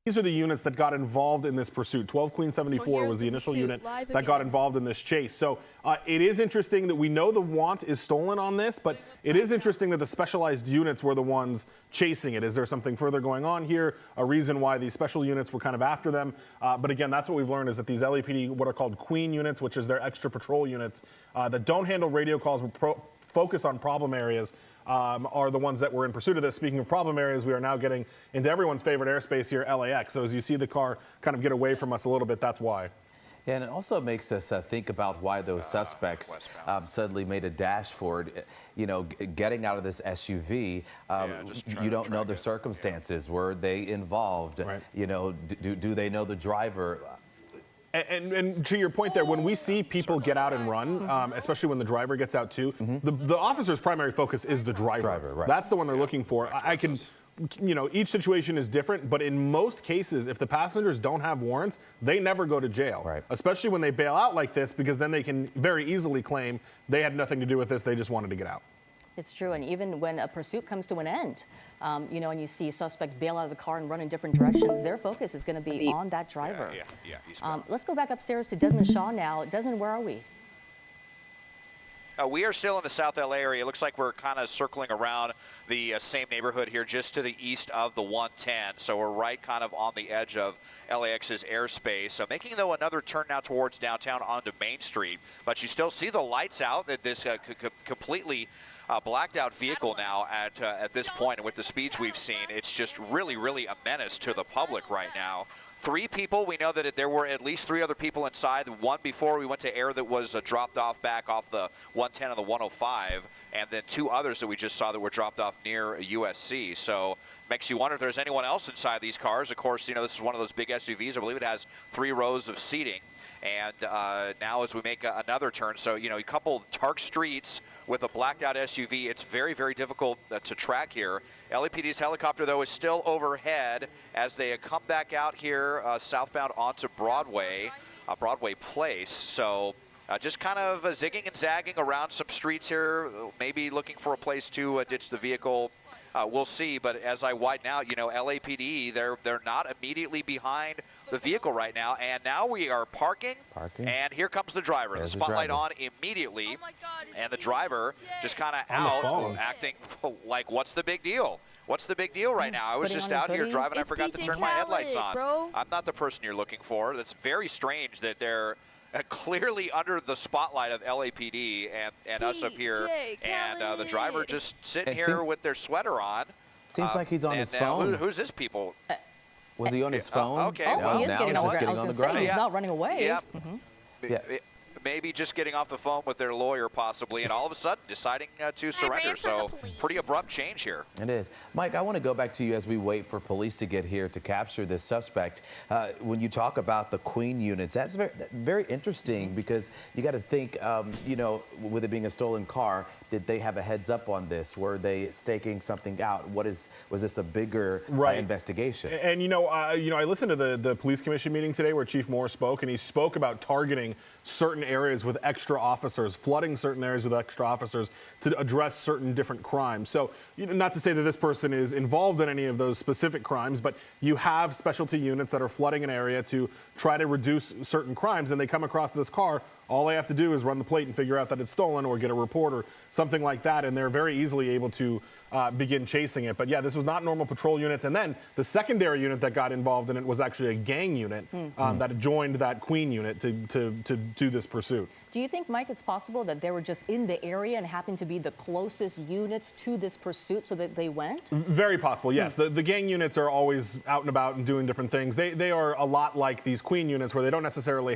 These are the units that got involved in this pursuit. 12 Queen 74 was the initial unit that got involved in this chase. So it is interesting that we know the want is stolen on this, but it is interesting that the specialized units were the ones chasing it. Is there something further going on here? A reason why these special units were kind of after them? But again, that's what we've learned is that these LAPD, what are called Queen units, which is their extra patrol units that don't handle radio calls but focus on problem areas, are the ones that were in pursuit of this. Speaking of problem areas, we are now getting into everyone's favorite airspace here, LAX. So as you see the car kind of get away from us a little bit, that's why. Yeah, and it also makes us think about why those suspects suddenly made a dash for it. You know, getting out of this SUV, you don't know the circumstances. Were they involved? Right. You know, do they know the driver? And to your point there, when we see people get out and run, especially when the driver gets out too, the officer's primary focus is the driver. Right. That's the one they're looking for. I can, you know, each situation is different, but in most cases, if the passengers don't have warrants, they never go to jail. Right. Especially when they bail out like this, because then they can very easily claim they had nothing to do with this, they just wanted to get out. It's true, and even when a pursuit comes to an end, you know, and you see suspects bail out of the car and run in different directions, their focus is going to be on that driver. Let's go back upstairs to Desmond Shaw now. Desmond, where are we? We are still in the South LA area. It looks like we're kind of circling around the same neighborhood here, just to the east of the 110. So we're right kind of on the edge of LAX's airspace. So making, though, another turn now towards downtown onto Main Street. But you still see the lights out, that this completely blacked out vehicle now at this point. And with the speeds we've seen, it's just really, really a menace to the public right now. 3 people, we know that there were at least 3 other people inside. One before we went to air that was dropped off back off the 110 and the 105, and then 2 others that we just saw that were dropped off near USC. So makes you wonder if there's anyone else inside these cars. Of course, you know, this is one of those big SUVs. I believe it has 3 rows of seating. And now as we make another turn, so, you know, you couple dark streets with a blacked out SUV, it's very, very difficult to track here. LAPD's helicopter, though, is still overhead as they come back out here southbound onto Broadway, Broadway Place. So just kind of zigging and zagging around some streets here, maybe looking for a place to ditch the vehicle. We'll see, but as I widen out, you know, LAPD, they're not immediately behind the vehicle right now, and now we are parking. And here comes the driver. There's the spotlight on immediately, and the driver just kind of out, acting like, what's the big deal? What's the big deal right now? I was just out here driving. I forgot to turn my headlights on. Bro. I'm not the person you're looking for. That's very strange that they're clearly under the spotlight of LAPD and us up here, and the driver just sitting here with their sweater on. Seems like he's on his phone. Who's this people? Was he on his phone? Okay. Oh, now he's just getting on the ground. He's not running away. Maybe just getting off the phone with their lawyer possibly, and all of a sudden deciding to surrender. So pretty abrupt change here. It is. Mike, I want to go back to you as we wait for police to get here to capture this suspect. When you talk about the Queen units, that's very interesting, because you got to think, you know, with it being a stolen car, did they have a heads up on this? Were they staking something out? Was this a bigger investigation? And you know, I listened to the police commission meeting today where Chief Moore spoke, and he spoke about targeting certain areas with extra officers, flooding certain areas with extra officers to address certain different crimes. So, you know, not to say that this person is involved in any of those specific crimes, but you have specialty units that are flooding an area to try to reduce certain crimes, and they come across this car. All they have to do is run the plate and figure out that it's stolen, or get a report or something like that, and they're very easily able to begin chasing it. But yeah, this was not normal patrol units. And then the secondary unit that got involved in it was actually a gang unit that joined that Queen unit to do this pursuit. Do you think, Mike, it's possible that they were just in the area and happened to be the closest units to this pursuit, so that they went? Very possible, yes. The gang units are always out and about and doing different things. They are a lot like these Queen units, where they don't necessarily